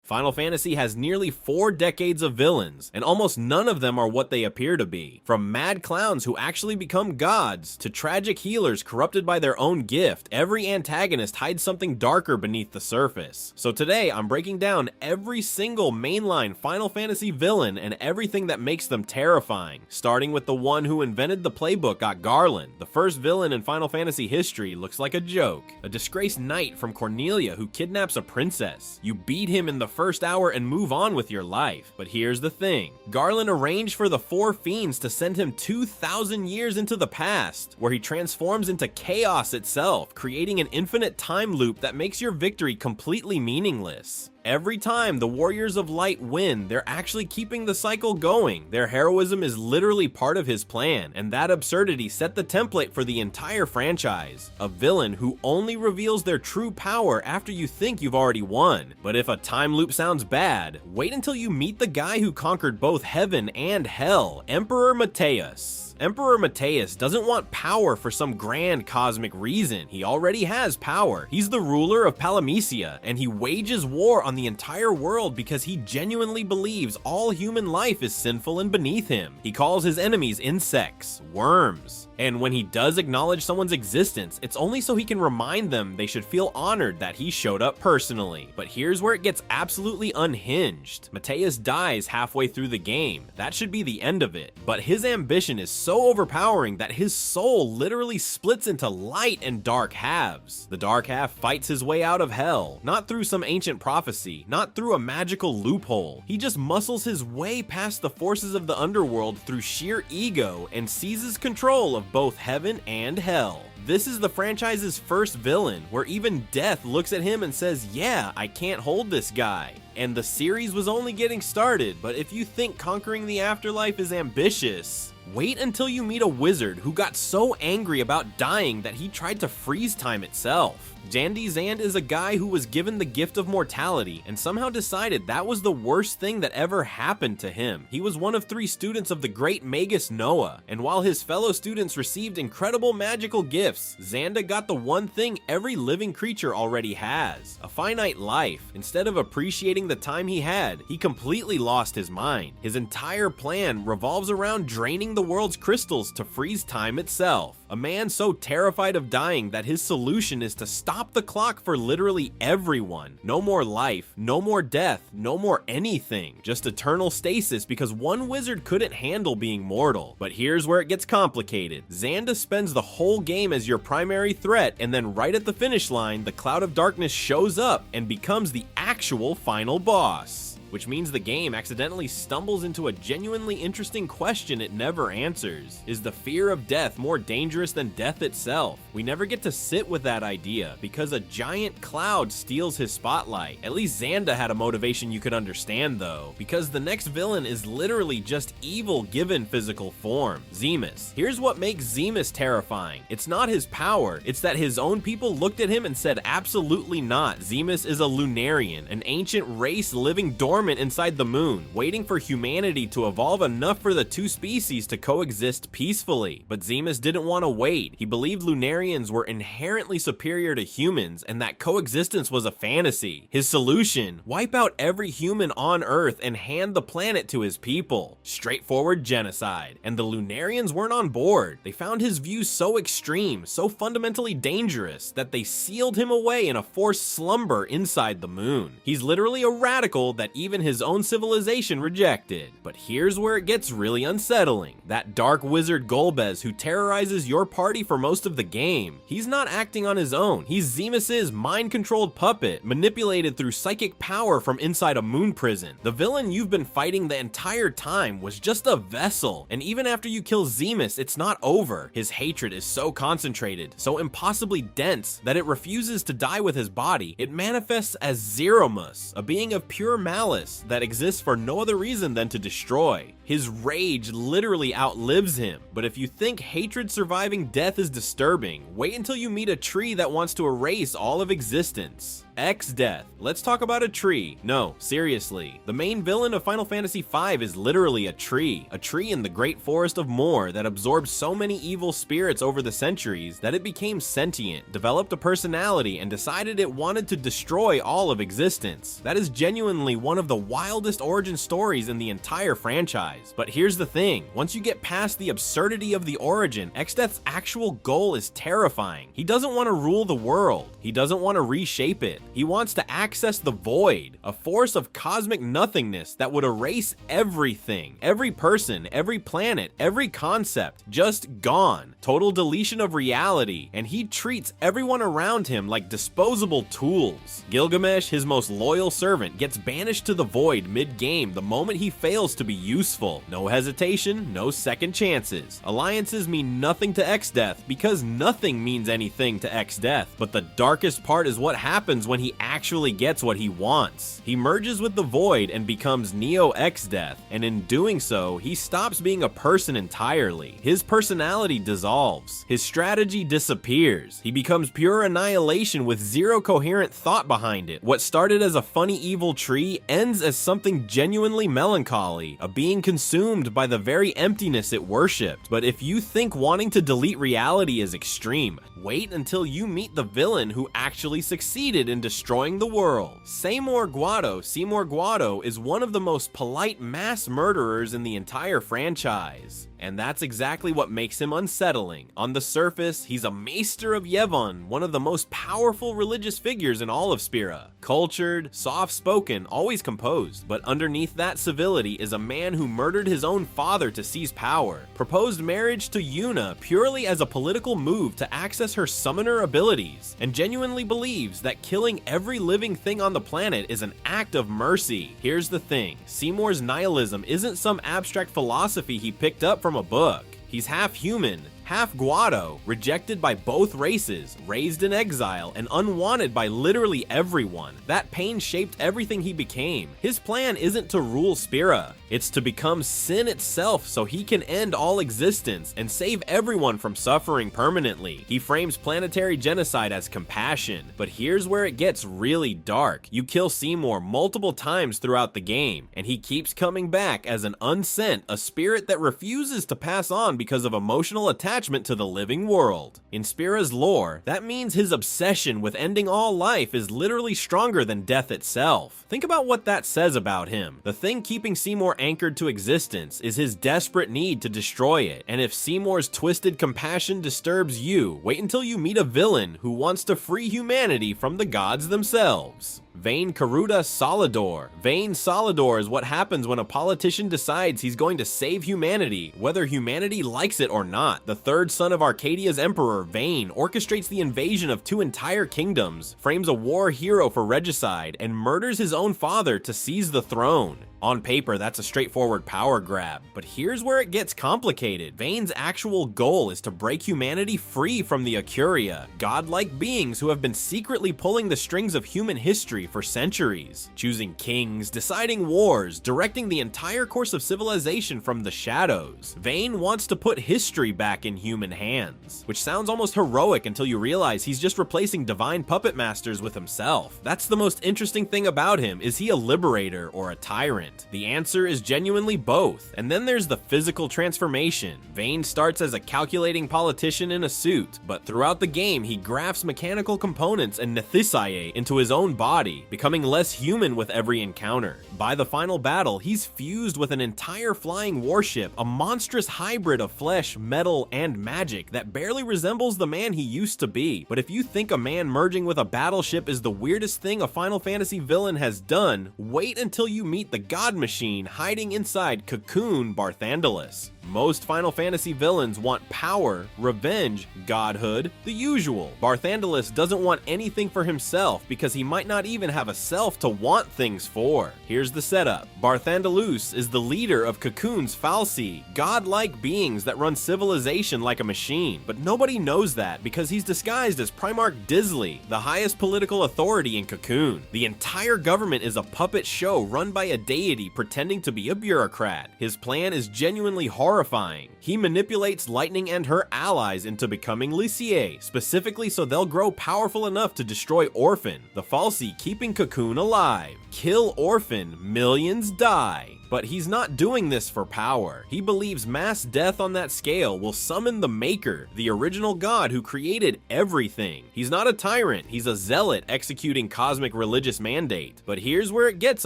Final Fantasy has nearly 4 decades of villains, and almost none of them are what they appear to be. From mad clowns who actually become gods, to tragic healers corrupted by their own gift, every antagonist hides something darker beneath the surface. So today, I'm breaking down every single mainline Final Fantasy villain and everything that makes them terrifying, starting with the one who invented the playbook got Garland. The first villain in Final Fantasy history looks like a joke. A disgraced knight from Cornelia who kidnaps a princess. You beat him in the first hour and move on with your life. But here's the thing. Garland arranged for the 4 fiends to send him 2,000 years into the past, where he transforms into chaos itself, creating an infinite time loop that makes your victory completely meaningless. Every time the Warriors of Light win, they're actually keeping the cycle going. Their heroism is literally part of his plan, and that absurdity set the template for the entire franchise. A villain who only reveals their true power after you think you've already won. But if a time loop sounds bad, wait until you meet the guy who conquered both heaven and hell, Emperor Mateus. Emperor Mateus doesn't want power for some grand cosmic reason. He already has power. He's the ruler of Palamecia, and he wages war on the entire world because he genuinely believes all human life is sinful and beneath him. He calls his enemies insects, worms. And when he does acknowledge someone's existence, it's only so he can remind them they should feel honored that he showed up personally. But here's where it gets absolutely unhinged. Mateus dies halfway through the game. That should be the end of it. But his ambition is so overpowering that his soul literally splits into light and dark halves. The dark half fights his way out of hell, not through some ancient prophecy, not through a magical loophole. He just muscles his way past the forces of the underworld through sheer ego and seizes control of both heaven and hell. This is the franchise's first villain, where even death looks at him and says, yeah, I can't hold this guy. And the series was only getting started, but if you think conquering the afterlife is ambitious, wait until you meet a wizard who got so angry about dying that he tried to freeze time itself. Jandy Zand is a guy who was given the gift of mortality and somehow decided that was the worst thing that ever happened to him. He was one of 3 students of the great Magus Noah, and while his fellow students received incredible magical gifts, Xanda got the one thing every living creature already has, a finite life. Instead of appreciating the time he had, he completely lost his mind. His entire plan revolves around draining the world's crystals to freeze time itself. A man so terrified of dying that his solution is to stop the clock for literally everyone. No more life, no more death, no more anything. Just eternal stasis because one wizard couldn't handle being mortal. But here's where it gets complicated. Xanda spends the whole game as your primary threat, and then right at the finish line, the Cloud of Darkness shows up and becomes the actual final boss. Which means the game accidentally stumbles into a genuinely interesting question it never answers. Is the fear of death more dangerous than death itself? We never get to sit with that idea, because a giant cloud steals his spotlight. At least Xanda had a motivation you could understand though, because the next villain is literally just evil given physical form, Zemus. Here's what makes Zemus terrifying. It's not his power, it's that his own people looked at him and said absolutely not. Zemus is a Lunarian, an ancient race living dormant inside the moon, waiting for humanity to evolve enough for the 2 species to coexist peacefully. But Zemus didn't want to wait. He believed Lunarians were inherently superior to humans and that coexistence was a fantasy. His solution: wipe out every human on Earth and hand the planet to his people. Straightforward genocide. And the Lunarians weren't on board. They found his views so extreme, so fundamentally dangerous, that they sealed him away in a forced slumber inside the moon. He's literally a radical that even his own civilization rejected. But here's where it gets really unsettling. That dark wizard Golbez who terrorizes your party for most of the game, he's not acting on his own. He's Zemus's mind-controlled puppet, manipulated through psychic power from inside a moon prison. The villain you've been fighting the entire time was just a vessel, and even after you kill Zemus, it's not over. His hatred is so concentrated, so impossibly dense, that it refuses to die with his body. It manifests as Zeromus, a being of pure malice that exists for no other reason than to destroy. His rage literally outlives him. But if you think hatred surviving death is disturbing, wait until you meet a tree that wants to erase all of existence. X-Death. Let's talk about a tree. No, seriously. The main villain of Final Fantasy V is literally a tree in the great forest of Moor that absorbed so many evil spirits over the centuries that it became sentient, developed a personality, and decided it wanted to destroy all of existence. That is genuinely one of the wildest origin stories in the entire franchise. But here's the thing, once you get past the absurdity of the origin, X-Death's actual goal is terrifying. He doesn't want to rule the world. He doesn't want to reshape it. He wants to access the void, a force of cosmic nothingness that would erase everything, every person, every planet, every concept, just gone. Total deletion of reality, and he treats everyone around him like disposable tools. Gilgamesh, his most loyal servant, gets banished to the void mid-game the moment he fails to be useful. No hesitation, no second chances. Alliances mean nothing to X-Death because nothing means anything to X-Death, but the darkest part is what happens when he actually gets what he wants. He merges with the void and becomes Neo X-Death, and in doing so, he stops being a person entirely. His personality dissolves. His strategy disappears. He becomes pure annihilation with zero coherent thought behind it. What started as a funny evil tree ends as something genuinely melancholy, a being consumed by the very emptiness it worshipped. But if you think wanting to delete reality is extreme, wait until you meet the villain who actually succeeded in destroying the world. Seymour Guado is one of the most polite mass murderers in the entire franchise. And that's exactly what makes him unsettling. On the surface, he's a Maester of Yevon, one of the most powerful religious figures in all of Spira. Cultured, soft-spoken, always composed, but underneath that civility is a man who murdered his own father to seize power, proposed marriage to Yuna purely as a political move to access her summoner abilities, and genuinely believes that killing every living thing on the planet is an act of mercy. Here's the thing, Seymour's nihilism isn't some abstract philosophy he picked up from a book. He's half human, half Guado, rejected by both races, raised in exile, and unwanted by literally everyone. That pain shaped everything he became. His plan isn't to rule Spira, it's to become sin itself so he can end all existence and save everyone from suffering permanently. He frames planetary genocide as compassion, but here's where it gets really dark. You kill Seymour multiple times throughout the game, and he keeps coming back as an unsent, a spirit that refuses to pass on because of emotional attachment to the living world. In Spira's lore, that means his obsession with ending all life is literally stronger than death itself. Think about what that says about him. The thing keeping Seymour anchored to existence is his desperate need to destroy it, and if Seymour's twisted compassion disturbs you, wait until you meet a villain who wants to free humanity from the gods themselves. Vayne Karuda Solidor. Vayne Solidor is what happens when a politician decides he's going to save humanity, whether humanity likes it or not. The third son of Arcadia's emperor, Vayne, orchestrates the invasion of 2 entire kingdoms, frames a war hero for regicide, and murders his own father to seize the throne. On paper, that's a straightforward power grab, but here's where it gets complicated. Vayne's actual goal is to break humanity free from the Acuria, godlike beings who have been secretly pulling the strings of human history for centuries, choosing kings, deciding wars, directing the entire course of civilization from the shadows. Vayne wants to put history back in human hands, which sounds almost heroic until you realize he's just replacing divine puppet masters with himself. That's the most interesting thing about him. Is he a liberator or a tyrant? The answer is genuinely both. And then there's the physical transformation. Vayne starts as a calculating politician in a suit, but throughout the game he grafts mechanical components and Nethysai into his own body, becoming less human with every encounter. By the final battle, he's fused with an entire flying warship, a monstrous hybrid of flesh, metal, and magic that barely resembles the man he used to be. But if you think a man merging with a battleship is the weirdest thing a Final Fantasy villain has done, wait until you meet the God Machine hiding inside Cocoon Barthandelus. Most Final Fantasy villains want power, revenge, godhood, the usual. Barthandelus doesn't want anything for himself because he might not even have a self to want things for. Here's the setup. Barthandelus is the leader of Cocoon's fal'Cie, godlike beings that run civilization like a machine, but nobody knows that because he's disguised as Primarch Disley, the highest political authority in Cocoon. The entire government is a puppet show run by a deity pretending to be a bureaucrat. His plan is genuinely horrifying. He manipulates Lightning and her allies into becoming Lycier, specifically so they'll grow powerful enough to destroy Orphan, the fal'Cie keeping Cocoon alive. Kill Orphan, millions die. But he's not doing this for power. He believes mass death on that scale will summon the Maker, the original god who created everything. He's not a tyrant, he's a zealot executing cosmic religious mandate. But here's where it gets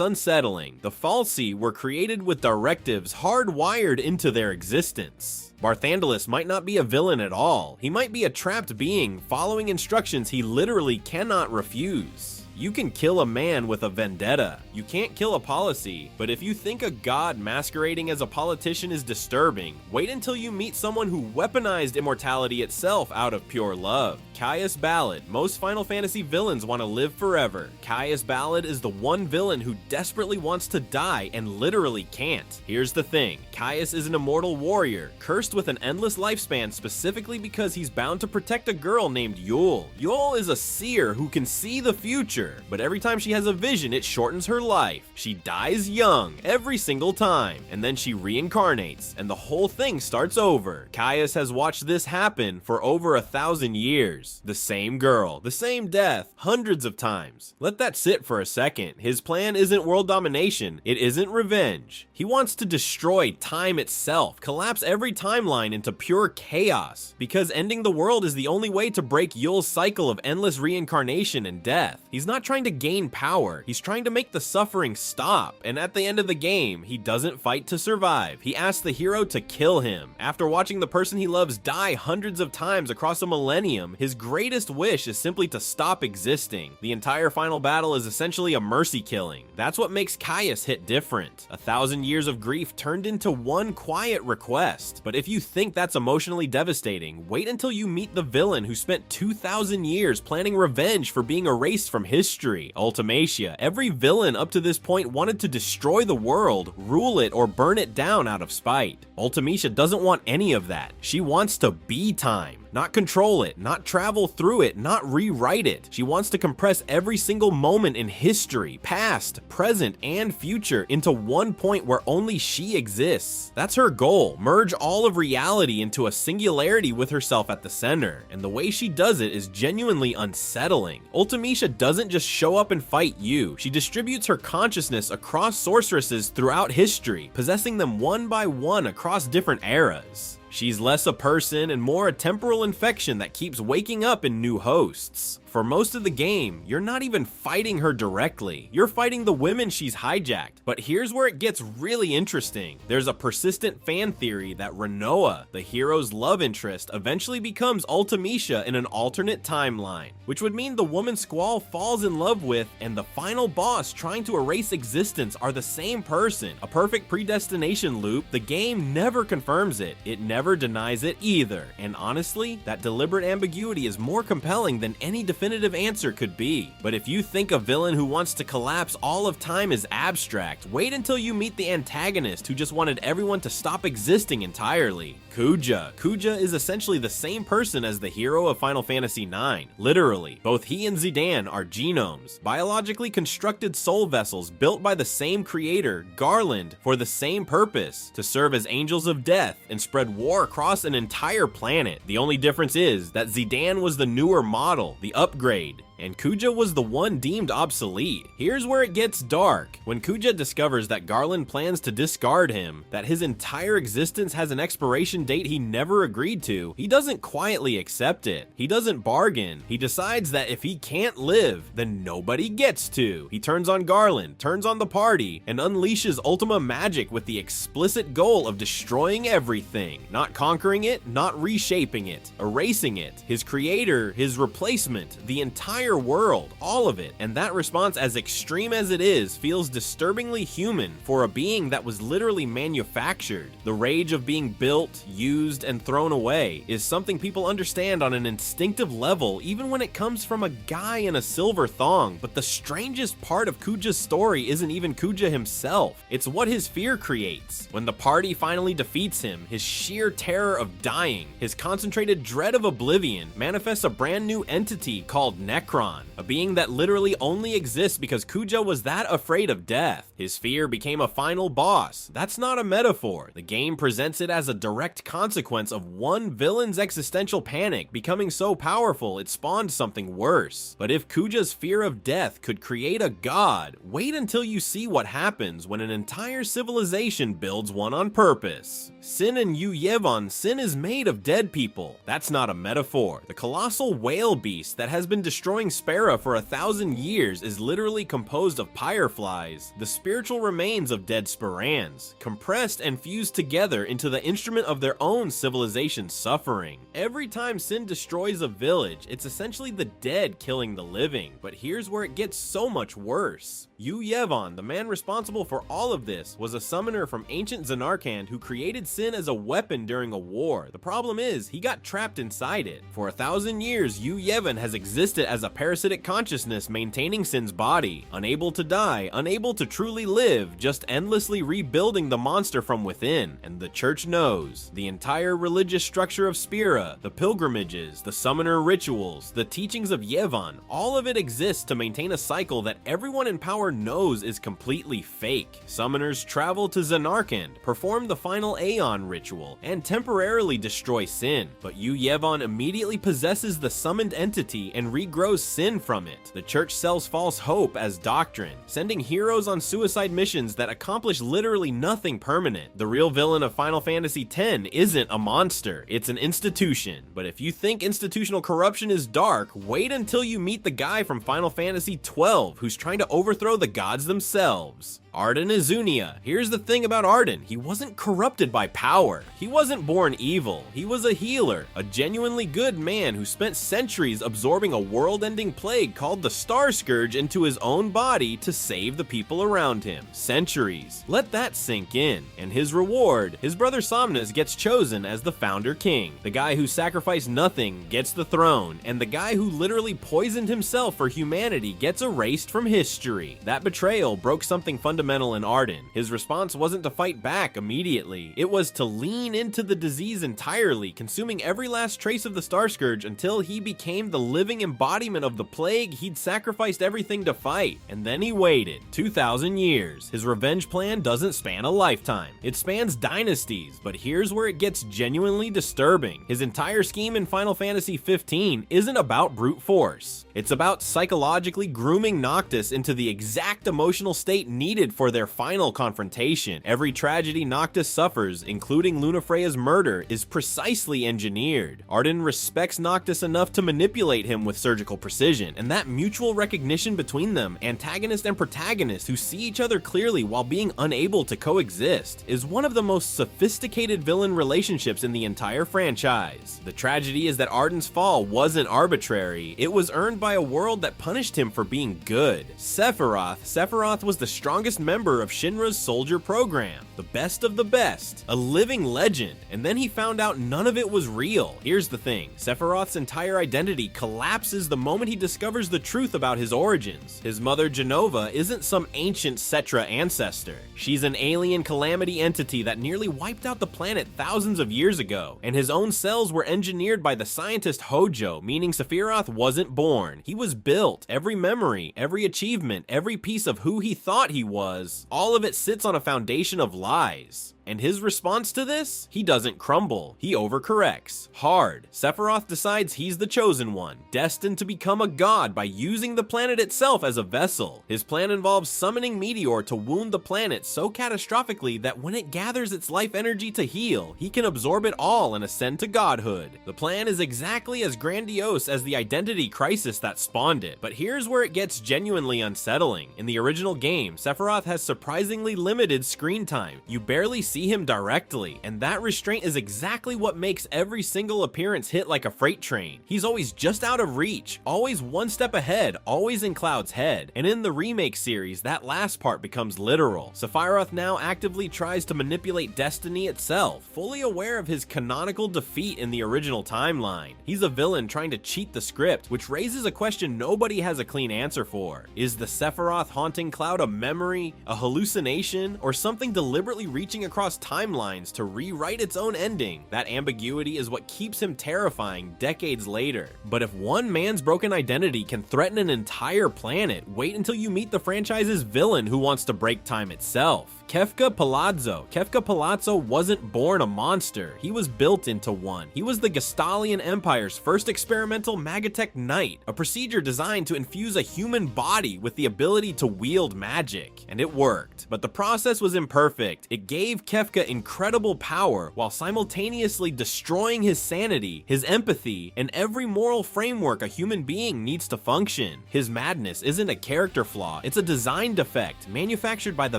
unsettling. The fal'Cie were created with directives hardwired into their existence. Barthandelus might not be a villain at all. He might be a trapped being following instructions he literally cannot refuse. You can kill a man with a vendetta. You can't kill a policy, but if you think a god masquerading as a politician is disturbing, wait until you meet someone who weaponized immortality itself out of pure love. Caius Ballad. Most Final Fantasy villains want to live forever. Caius Ballad is the one villain who desperately wants to die and literally can't. Here's the thing. Caius is an immortal warrior, cursed with an endless lifespan specifically because he's bound to protect a girl named Yule. Yule is a seer who can see the future, but every time she has a vision, it shortens her life. She dies young every single time, and then she reincarnates, and the whole thing starts over. Caius has watched this happen for over 1,000 years. The same girl, the same death, hundreds of times. Let that sit for a second. His plan isn't world domination, it isn't revenge. He wants to destroy time itself, collapse every timeline into pure chaos, because ending the world is the only way to break Yule's cycle of endless reincarnation and death. He's not trying to gain power, he's trying to make the suffering stop, and at the end of the game, he doesn't fight to survive. He asks the hero to kill him. After watching the person he loves die hundreds of times across a millennium, his greatest wish is simply to stop existing. The entire final battle is essentially a mercy killing. That's what makes Caius hit different. 1,000 years of grief turned into one quiet request. But if you think that's emotionally devastating, wait until you meet the villain who spent 2,000 years planning revenge for being erased from history. Ultimacia. Every villain up to this point wanted to destroy the world, rule it, or burn it down out of spite. Ultimacia doesn't want any of that. She wants to be time. Not control it, not travel through it, not rewrite it. She wants to compress every single moment in history, past, present, and future into one point where only she exists. That's her goal. Merge all of reality into a singularity with herself at the center. And the way she does it is genuinely unsettling. Ultimacia doesn't just show up and fight you. She distributes her consciousness across sorceresses throughout history, possessing them one by one across different eras. She's less a person and more a temporal infection that keeps waking up in new hosts. For most of the game, you're not even fighting her directly. You're fighting the women she's hijacked. But here's where it gets really interesting. There's a persistent fan theory that Rinoa, the hero's love interest, eventually becomes Ultimacia in an alternate timeline, which would mean the woman Squall falls in love with and the final boss trying to erase existence are the same person. A perfect predestination loop. The game never confirms it. It never denies it either. And honestly, that deliberate ambiguity is more compelling than any definitive answer could be. But if you think a villain who wants to collapse all of time is abstract, wait until you meet the antagonist who just wanted everyone to stop existing entirely. Kuja. Kuja is essentially the same person as the hero of Final Fantasy IX. Literally, both he and Zidane are genomes, biologically constructed soul vessels built by the same creator, Garland, for the same purpose, to serve as angels of death and spread war across an entire planet. The only difference is that Zidane was the newer model, the upgrade, and Kuja was the one deemed obsolete. Here's where it gets dark. When Kuja discovers that Garland plans to discard him, that his entire existence has an expiration date he never agreed to, he doesn't quietly accept it. He doesn't bargain. He decides that if he can't live, then nobody gets to. He turns on Garland, turns on the party, and unleashes Ultima Magic with the explicit goal of destroying everything. Not conquering it, not reshaping it, erasing it. His creator, his replacement, the entire entire world, all of it, and that response, as extreme as it is, feels disturbingly human for a being that was literally manufactured. The rage of being built, used, and thrown away is something people understand on an instinctive level, even when it comes from a guy in a silver thong. But the strangest part of Kuja's story isn't even Kuja himself, it's what his fear creates. When the party finally defeats him, his sheer terror of dying, his concentrated dread of oblivion, manifests a brand new entity called Necron, a being that literally only exists because Kuja was that afraid of death. His fear became a final boss. That's not a metaphor. The game presents it as a direct consequence of one villain's existential panic becoming so powerful it spawned something worse. But if Kuja's fear of death could create a god, wait until you see what happens when an entire civilization builds one on purpose. Sin in Yevon, Sin is made of dead people. That's not a metaphor. The colossal whale beast that has been destroying Spera for 1,000 years is literally composed of pyreflies, the spiritual remains of dead Sperans, compressed and fused together into the instrument of their own civilization's suffering. Every time Sin destroys a village, it's essentially the dead killing the living. But here's where it gets so much worse. Yevon, the man responsible for all of this, was a summoner from ancient Zanarkand who created Sin as a weapon during a war. The problem is, he got trapped inside it. For 1,000 years, Yevon has existed as a parasitic consciousness maintaining Sin's body, unable to die, unable to truly live, just endlessly rebuilding the monster from within. And the church knows. The entire religious structure of Spira, the pilgrimages, the summoner rituals, the teachings of Yevon, all of it exists to maintain a cycle that everyone in power knows is completely fake. Summoners travel to Zanarkand, perform the final Aeon ritual, and temporarily destroy Sin, but Yevon immediately possesses the summoned entity and regrows Sin from it. The church sells false hope as doctrine, sending heroes on suicide missions that accomplish literally nothing permanent. The real villain of Final Fantasy X isn't a monster, it's an institution. But if you think institutional corruption is dark, wait until you meet the guy from Final Fantasy XII who's trying to overthrow the gods themselves. Arden Izunia. Here's the thing about Arden, he wasn't corrupted by power. He wasn't born evil. He was a healer, a genuinely good man who spent centuries absorbing a world-ending plague called the Star Scourge into his own body to save the people around him. Centuries. Let that sink in. And his reward, his brother Somnus gets chosen as the founder king. The guy who sacrificed nothing gets the throne, and the guy who literally poisoned himself for humanity gets erased from history. That betrayal broke something fundamental in Arden. His response wasn't to fight back immediately, it was to lean into the disease entirely, consuming every last trace of the Star Scourge until he became the living embodiment of the plague he'd sacrificed everything to fight. And then he waited 2,000 years. His revenge plan doesn't span a lifetime, it spans dynasties. But here's where it gets genuinely disturbing. His entire scheme in Final Fantasy XV isn't about brute force. It's about psychologically grooming Noctis into the exact emotional state needed for their final confrontation. Every tragedy Noctis suffers, including Lunafreya's murder, is precisely engineered. Arden respects Noctis enough to manipulate him with surgical precision, and that mutual recognition between them, antagonist and protagonist who see each other clearly while being unable to coexist, is one of the most sophisticated villain relationships in the entire franchise. The tragedy is that Arden's fall wasn't arbitrary, it was earned by a world that punished him for being good. Sephiroth was the strongest member of Shinra's soldier program, the best of the best, a living legend, and then he found out none of it was real. Here's the thing, Sephiroth's entire identity collapses the moment he discovers the truth about his origins. His mother Jenova isn't some ancient Cetra ancestor. She's an alien calamity entity that nearly wiped out the planet thousands of years ago, and his own cells were engineered by the scientist Hojo, meaning Sephiroth wasn't born. He was built. Every memory, every achievement, every piece of who he thought he was, all of it sits on a foundation of lies. And his response to this? He doesn't crumble, he overcorrects. Hard. Sephiroth decides he's the chosen one, destined to become a god by using the planet itself as a vessel. His plan involves summoning Meteor to wound the planet so catastrophically that when it gathers its life energy to heal, he can absorb it all and ascend to godhood. The plan is exactly as grandiose as the identity crisis that spawned it, but here's where it gets genuinely unsettling. In the original game, Sephiroth has surprisingly limited screen time. You barely see him directly, and that restraint is exactly what makes every single appearance hit like a freight train. He's always just out of reach, always one step ahead, always in Cloud's head, and in the remake series, that last part becomes literal. Sephiroth now actively tries to manipulate destiny itself, fully aware of his canonical defeat in the original timeline. He's a villain trying to cheat the script, which raises a question nobody has a clean answer for. Is the Sephiroth haunting Cloud a memory, a hallucination, or something deliberately reaching across timelines to rewrite its own ending? That ambiguity is what keeps him terrifying decades later. But if one man's broken identity can threaten an entire planet, wait until you meet the franchise's villain who wants to break time itself. Kefka Palazzo. Kefka Palazzo wasn't born a monster, he was built into one. He was the Gestalian Empire's first experimental Magatech Knight, a procedure designed to infuse a human body with the ability to wield magic. And it worked. But the process was imperfect. It gave Kefka incredible power while simultaneously destroying his sanity, his empathy, and every moral framework a human being needs to function. His madness isn't a character flaw, it's a design defect manufactured by the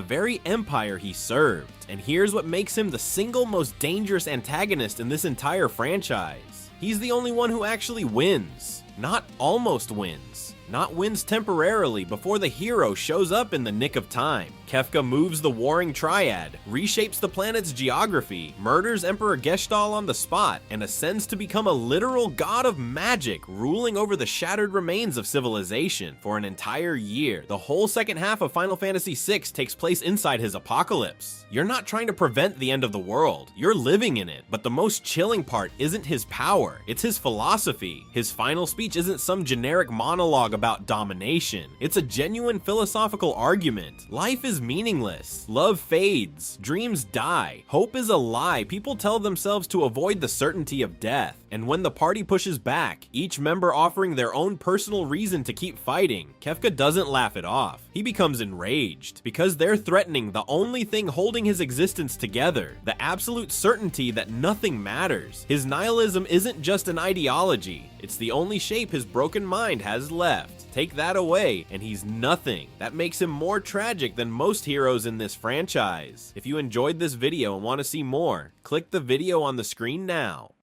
very Empire he served. And here's what makes him the single most dangerous antagonist in this entire franchise. He's the only one who actually wins, not almost wins. Not wins temporarily before the hero shows up in the nick of time. Kefka moves the warring triad, reshapes the planet's geography, murders Emperor Geshtal on the spot, and ascends to become a literal god of magic, ruling over the shattered remains of civilization for an entire year. The whole second half of Final Fantasy VI takes place inside his apocalypse. You're not trying to prevent the end of the world, you're living in it. But the most chilling part isn't his power, it's his philosophy. His final speech isn't some generic monologue about domination. It's a genuine philosophical argument. Life is meaningless. Love fades. Dreams die. Hope is a lie people tell themselves to avoid the certainty of death. And when the party pushes back, each member offering their own personal reason to keep fighting, Kefka doesn't laugh it off. He becomes enraged because they're threatening the only thing holding his existence together, the absolute certainty that nothing matters. His nihilism isn't just an ideology, it's the only shape his broken mind has left. Take that away, and he's nothing. That makes him more tragic than most heroes in this franchise. If you enjoyed this video and want to see more, click the video on the screen now.